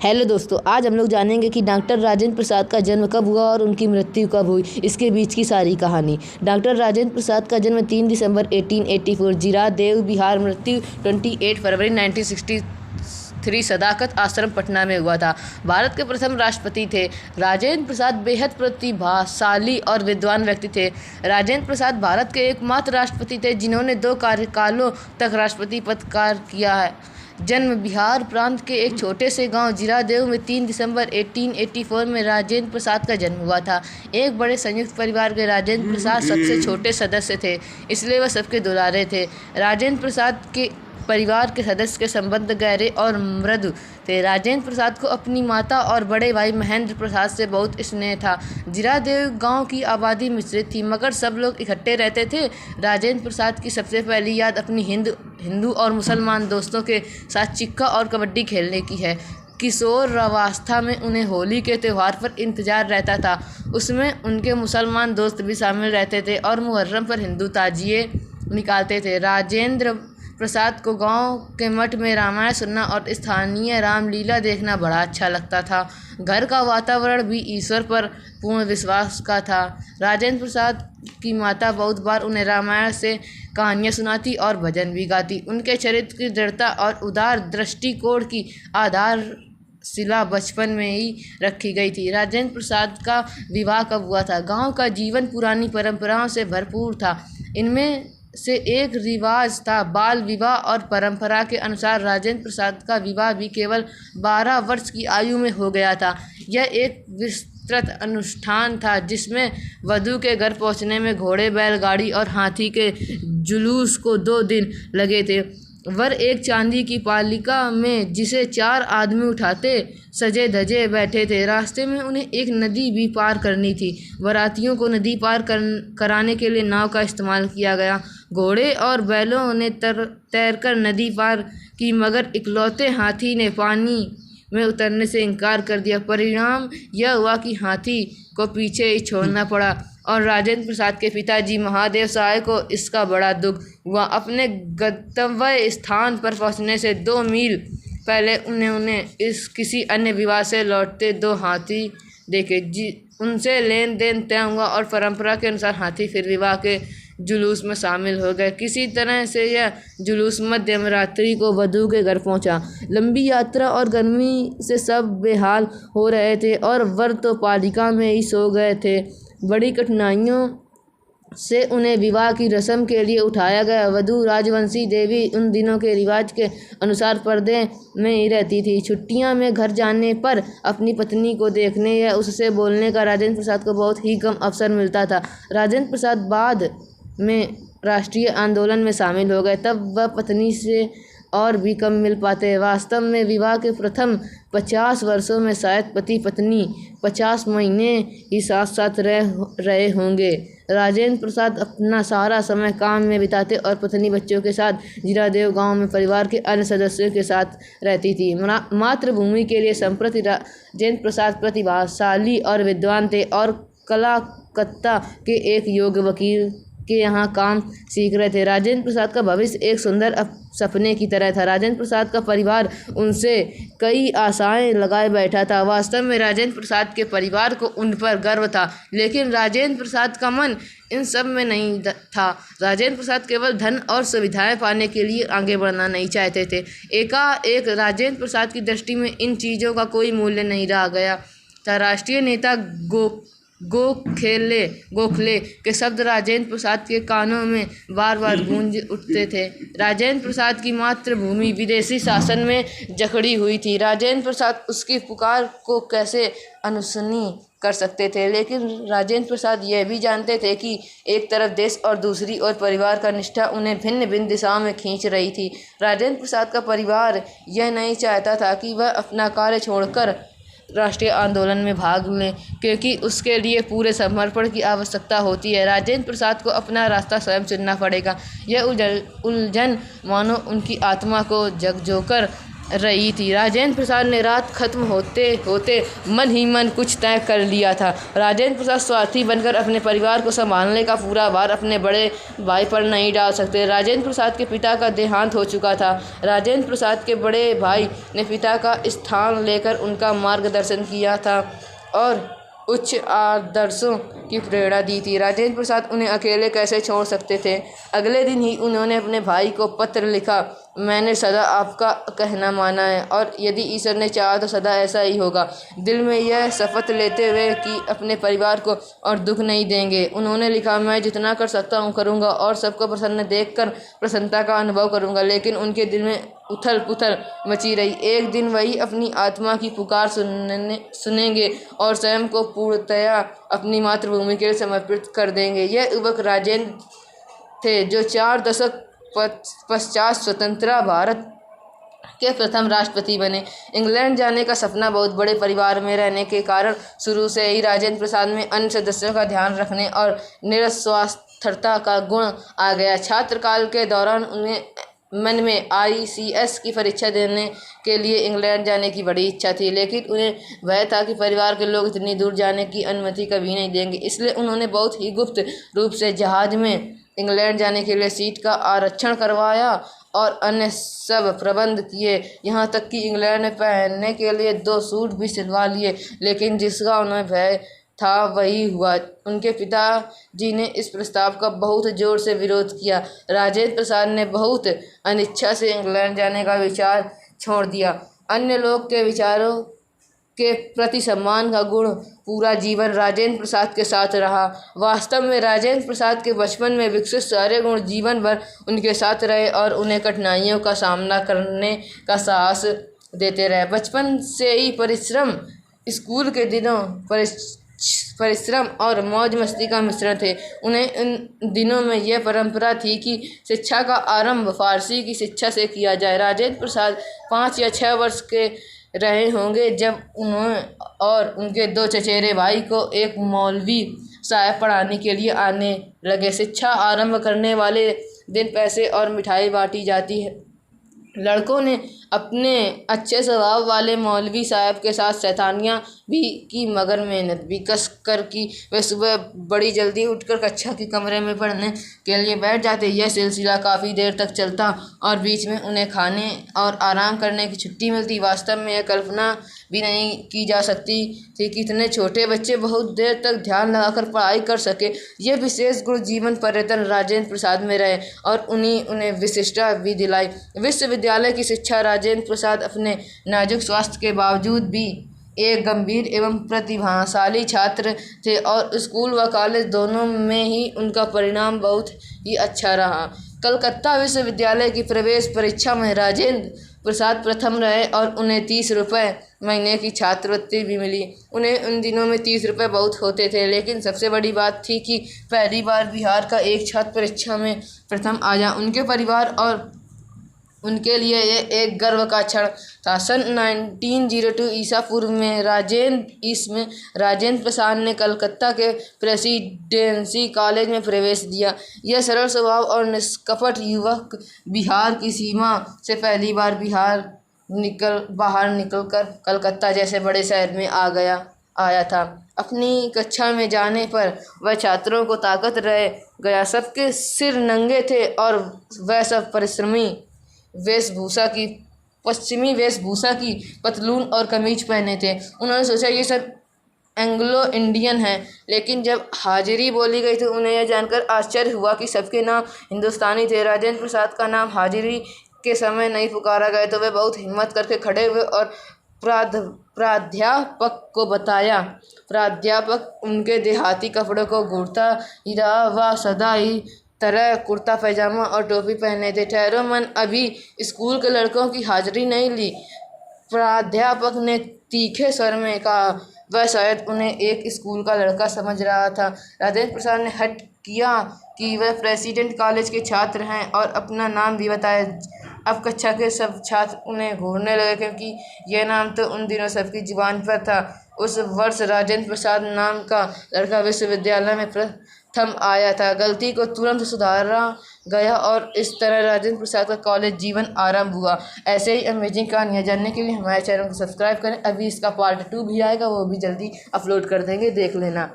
Hello दोस्तों, आज हम लोग जानेंगे कि डॉक्टर राजेंद्र प्रसाद का जन्म कब हुआ और उनकी मृत्यु कब हुई। इसके बीच की सारी कहानी। डॉक्टर राजेंद्र प्रसाद का जन्म 3 दिसंबर 1884 जीरादेव, बिहार। मृत्यु 28 फरवरी 1963 सदाकत आश्रम, पटना में हुआ था। भारत के प्रथम राष्ट्रपति थे। राजेंद्र प्रसाद बेहद प्रतिभाशाली और विद्वान व्यक्ति थे। राजेंद्र प्रसाद भारत के एकमात्र राष्ट्रपति थे जिन्होंने 2 कार्यकालों तक राष्ट्रपति पद कार्य किया है। जन्म बिहार प्रांत के एक छोटे से गांव जीरादेव में 3 दिसंबर 1884 में राजेंद्र प्रसाद का जन्म हुआ था। एक बड़े संयुक्त परिवार के राजेंद्र प्रसाद सबसे छोटे सदस्य थे, इसलिए वह सबके दुलारे थे। राजेंद्र प्रसाद के परिवार के सदस्य के संबंध गहरे और मृदु थे। राजेंद्र प्रसाद को अपनी माता और बड़े भाई महेंद्र प्रसाद से बहुत स्नेह था। जीरादेव गांव की आबादी मिश्रित थी, मगर सब लोग इकट्ठे रहते थे। राजेंद्र प्रसाद की सबसे पहली याद अपनी हिंदू और मुसलमान दोस्तों के साथ चिक्का और कबड्डी खेलने की है। किशोरावस्था में उन्हें होली के त्यौहार पर इंतजार रहता था। उसमें उनके मुसलमान दोस्त भी शामिल रहते थे और मुहर्रम पर हिंदू ताजिए निकालते थे। राजेंद्र प्रसाद को गांव के मठ में रामायण सुनना और स्थानीय रामलीला देखना बड़ा अच्छा लगता था। घर का वातावरण भी ईश्वर पर पूर्ण विश्वास का था। राजेंद्र प्रसाद की माता बहुत बार उन्हें रामायण से कहानियाँ सुनाती और भजन भी गाती। उनके चरित्र की दृढ़ता और उदार दृष्टिकोण की आधारशिला बचपन में ही रखी गई थी। राजेंद्र प्रसाद का विवाह कब हुआ था? गांव का जीवन पुरानी परंपराओं से भरपूर था। इनमें से एक रिवाज था बाल विवाह, और परंपरा के अनुसार राजेंद्र प्रसाद का विवाह भी केवल 12 वर्ष की आयु में हो गया था। यह एक विस्तृत अनुष्ठान था जिसमें वधू के घर पहुंचने में घोड़े, बैलगाड़ी और हाथी के जुलूस को 2 दिन लगे थे। वर एक चांदी की पालिका में, जिसे 4 आदमी उठाते, सजे धजे बैठे थे। रास्ते में उन्हें एक नदी भी पार करनी थी। बारातियों को नदी पार कराने के लिए नाव का इस्तेमाल किया गया। घोड़े और बैलों ने तैरकर नदी पार की, मगर इकलौते हाथी ने पानी में उतरने से इनकार कर दिया। परिणाम यह हुआ कि हाथी को पीछे ही छोड़ना पड़ा और राजेंद्र प्रसाद के पिताजी महादेव सहाय को इसका बड़ा दुख हुआ। अपने गंतव्य स्थान पर पहुंचने से 2 मील पहले उन्हें किसी अन्य विवाह से लौटते 2 हाथी देखे। उनसे लेन देन तय हुआ और परंपरा के अनुसार हाथी फिर विवाह के जुलूस में शामिल हो गए। किसी तरह से यह जुलूस मध्य रात्रि को वधू के घर पहुंचा। लंबी यात्रा और गर्मी से सब बेहाल हो रहे थे और वर तो पालिका में ही सो गए थे। बड़ी कठिनाइयों से उन्हें विवाह की रस्म के लिए उठाया गया। वधू राजवंशी देवी उन दिनों के रिवाज के अनुसार पर्दे में ही रहती थी। छुट्टियां में घर जाने पर अपनी पत्नी को देखने या उससे बोलने का राजेंद्र प्रसाद को बहुत ही कम अवसर मिलता था। राजेंद्र प्रसाद बाद में राष्ट्रीय आंदोलन में शामिल हो गए, तब वह पत्नी से और भी कम मिल पाते। वास्तव में विवाह के प्रथम 50 वर्षों में शायद पति पत्नी 50 महीने ही साथ साथ रहे होंगे। राजेंद्र प्रसाद अपना सारा समय काम में बिताते और पत्नी बच्चों के साथ जीरादेव गांव में परिवार के अन्य सदस्यों के साथ रहती थी। मातृभूमि के लिए संप्रति राजेंद्र प्रसाद प्रतिभाशाली और विद्वान थे और कलकत्ता के एक योग्य वकील के यहाँ काम सीख रहे थे। राजेंद्र प्रसाद का भविष्य एक सुंदर सपने की तरह था। राजेंद्र प्रसाद का परिवार उनसे कई आशाएं लगाए बैठा था। वास्तव में राजेंद्र प्रसाद के परिवार को उन पर गर्व था, लेकिन राजेंद्र प्रसाद का मन इन सब में नहीं था। राजेंद्र प्रसाद केवल धन और सुविधाएं पाने के लिए आगे बढ़ना नहीं चाहते थे। एकाएक राजेंद्र प्रसाद की दृष्टि में इन चीज़ों का कोई मूल्य नहीं रह गया था। राष्ट्रीय नेता गोखले के शब्द राजेंद्र प्रसाद के कानों में बार बार गूंज उठते थे। राजेंद्र प्रसाद की मातृभूमि विदेशी शासन में जकड़ी हुई थी। राजेंद्र प्रसाद उसकी पुकार को कैसे अनसुनी कर सकते थे, लेकिन राजेंद्र प्रसाद यह भी जानते थे कि एक तरफ देश और दूसरी ओर परिवार का निष्ठा उन्हें भिन्न भिन्न दिशाओं में खींच रही थी। राजेंद्र प्रसाद का परिवार यह नहीं चाहता था कि वह अपना कार्य छोड़कर राष्ट्रीय आंदोलन में भाग लें, क्योंकि उसके लिए पूरे समर्पण की आवश्यकता होती है। राजेंद्र प्रसाद को अपना रास्ता स्वयं चुनना पड़ेगा। यह उलझन मानो उनकी आत्मा को झकझोरकर रही थी। राजेंद्र प्रसाद ने रात खत्म होते होते मन ही मन कुछ तय कर लिया था। राजेंद्र प्रसाद स्वार्थी बनकर अपने परिवार को संभालने का पूरा भार अपने बड़े भाई पर नहीं डाल सकते। राजेंद्र प्रसाद के पिता का देहांत हो चुका था। राजेंद्र प्रसाद के बड़े भाई ने पिता का स्थान लेकर उनका मार्गदर्शन किया था और उच्च आदर्शों की प्रेरणा दी थी। राजेंद्र प्रसाद उन्हें अकेले कैसे छोड़ सकते थे। अगले दिन ही उन्होंने अपने भाई को पत्र लिखा, मैंने सदा आपका कहना माना है और यदि ईश्वर ने चाहा तो सदा ऐसा ही होगा। दिल में यह शपथ लेते हुए कि अपने परिवार को और दुख नहीं देंगे। उन्होंने लिखा, मैं जितना कर सकता हूँ करूँगा और सबको प्रसन्न देखकर प्रसन्नता का अनुभव करूँगा। लेकिन उनके दिल में उथल पुथल मची रही। एक दिन वही अपनी आत्मा की पुकार सुनेंगे और स्वयं को पूर्णतया अपनी मातृभूमि के लिए समर्पित कर देंगे। यह युवक राजेंद्र थे जो 4 दशक पश्चात स्वतंत्र भारत के प्रथम राष्ट्रपति बने। इंग्लैंड जाने का सपना बहुत बड़े परिवार में रहने के कारण शुरू से ही राजेंद्र प्रसाद में अन्य सदस्यों का ध्यान रखने और निरस्वार्थता का गुण आ गया। छात्र काल के दौरान उन्हें मन में ICS की परीक्षा देने के लिए इंग्लैंड जाने की बड़ी इच्छा थी, लेकिन उन्हें भय था कि परिवार के लोग इतनी दूर जाने की अनुमति कभी नहीं देंगे। इसलिए उन्होंने बहुत ही गुप्त रूप से जहाज में इंग्लैंड जाने के लिए सीट का आरक्षण करवाया और अन्य सब प्रबंध किए। यहाँ तक कि इंग्लैंड में पहनने के लिए 2 सूट भी सिलवा लिए, लेकिन जिसका उन्हें भय था वही हुआ। उनके पिताजी ने इस प्रस्ताव का बहुत जोर से विरोध किया। राजेंद्र प्रसाद ने बहुत अनिच्छा से इंग्लैंड जाने का विचार छोड़ दिया। अन्य लोग के विचारों के प्रति सम्मान का गुण पूरा जीवन राजेंद्र प्रसाद के साथ रहा। वास्तव में राजेंद्र प्रसाद के बचपन में विकसित सारे गुण जीवन भर उनके साथ रहे और उन्हें कठिनाइयों का सामना करने का साहस देते रहे। बचपन से ही परिश्रम, स्कूल के दिनों परिश्रम और मौज मस्ती का मिश्रण थे। उन्हें इन दिनों में यह परंपरा थी कि शिक्षा का आरंभ फारसी की शिक्षा से किया जाए। राजेंद्र प्रसाद 5 या 6 वर्ष के रहे होंगे जब उन्होंने और उनके 2 चचेरे भाई को एक मौलवी साहब पढ़ाने के लिए आने लगे। शिक्षा आरंभ करने वाले दिन पैसे और मिठाई बांटी जाती है। लड़कों ने अपने अच्छे स्वभाव वाले मौलवी साहब के साथ शैतानियाँ भी की, मगर मेहनत भी कस कर की। वे सुबह बड़ी जल्दी उठकर कक्षा के कमरे में पढ़ने के लिए बैठ जाते। यह सिलसिला काफ़ी देर तक चलता और बीच में उन्हें खाने और आराम करने की छुट्टी मिलती। वास्तव में यह कल्पना भी नहीं की जा सकती थी कि इतने छोटे बच्चे बहुत देर तक ध्यान लगाकर पढ़ाई कर सके। यह विशेष गुण जीवन पर्यटन राजेंद्र प्रसाद में रहे और उन्हें विशिष्टता भी दिलाई। विश्वविद्यालय की शिक्षा राजेंद्र प्रसाद अपने नाजुक स्वास्थ्य के बावजूद भी एक गंभीर एवं प्रतिभाशाली छात्र थे और स्कूल व कॉलेज दोनों में ही उनका परिणाम बहुत ही अच्छा रहा। कलकत्ता विश्वविद्यालय की प्रवेश परीक्षा में राजेंद्र प्रसाद प्रथम रहे और उन्हें 30 रुपये महीने की छात्रवृत्ति भी मिली। उन्हें उन दिनों में 30 रुपये बहुत होते थे, लेकिन सबसे बड़ी बात थी कि पहली बार बिहार का एक छात्र परीक्षा में प्रथम आया। उनके परिवार और उनके लिए ये एक गर्व का क्षण था। सन 1902 ईसा पूर्व में राजेंद्र प्रसाद ने कलकत्ता के प्रेसिडेंसी कॉलेज में प्रवेश दिया। यह सरल स्वभाव और निष्कपट युवक बिहार की सीमा से पहली बार बाहर निकलकर कलकत्ता जैसे बड़े शहर में आया था। अपनी कक्षा में जाने पर वह छात्रों को ताकत रह गया। सबके सिर नंगे थे और वह सब पश्चिमी वेशभूषा की पतलून और कमीज पहने थे। उन्होंने सोचा ये सब एंग्लो इंडियन हैं, लेकिन जब हाजिरी बोली गई तो उन्हें यह जानकर आश्चर्य हुआ कि सबके नाम हिंदुस्तानी थे। राजेंद्र प्रसाद का नाम हाजिरी के समय नहीं पुकारा गया तो वे बहुत हिम्मत करके खड़े हुए और प्राध्यापक को बताया। प्राध्यापक उनके देहाती कपड़ों को घूरता ही रहा। वह सदा ही तरह कुर्ता पैजामा और टोपी पहने थे। ठहरो, मन अभी स्कूल के लड़कों की हाजिरी नहीं ली, प्राध्यापक ने तीखे स्वर में कहा। वह शायद उन्हें एक स्कूल का लड़का समझ रहा था। राजेंद्र प्रसाद ने हट किया कि वह प्रेसिडेंट कॉलेज के छात्र हैं और अपना नाम भी बताया। अब कक्षा के सब छात्र उन्हें घूरने लगे, क्योंकि यह नाम तो उन दिनों सबकी जुबान पर था। उस वर्ष राजेंद्र प्रसाद नाम का लड़का विश्वविद्यालय में प्रथम आया था। गलती को तुरंत सुधारा गया और इस तरह राजेंद्र प्रसाद का कॉलेज जीवन आरंभ हुआ। ऐसे ही अमेजिंग कहानियाँ जानने के लिए हमारे चैनल को सब्सक्राइब करें। अभी इसका पार्ट 2 भी आएगा, वो भी जल्दी अपलोड कर देंगे, देख लेना।